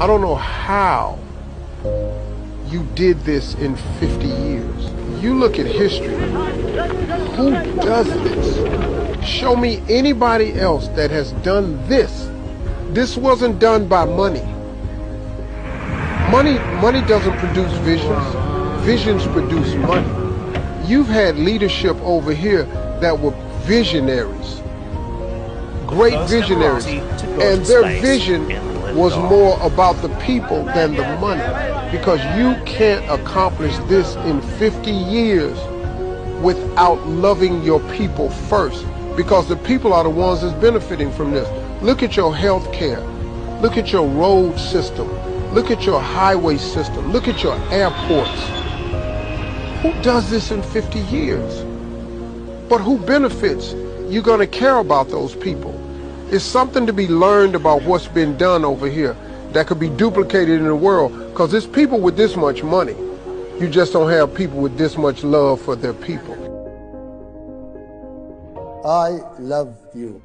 I don't know how you did this in 50 years. You look at history. Who does this? Show me anybody else that has done this. This wasn't done by money. Money doesn't produce visions. Visions produce money. You've had leadership over here that were visionaries. Great visionaries. And their vision was more about the people than the money. Because you can't accomplish this in 50 years without loving your people first. Because the people are the ones that's benefiting from this. Look at your health care. Look at your road system. Look at your highway system. Look at your airports. Who does this in 50 years? But who benefits? You're going to care about those people. It's something to be learned about what's been done over here that could be duplicated in the world, because it's people with this much money. You just don't have people with this much love for their people. I love you.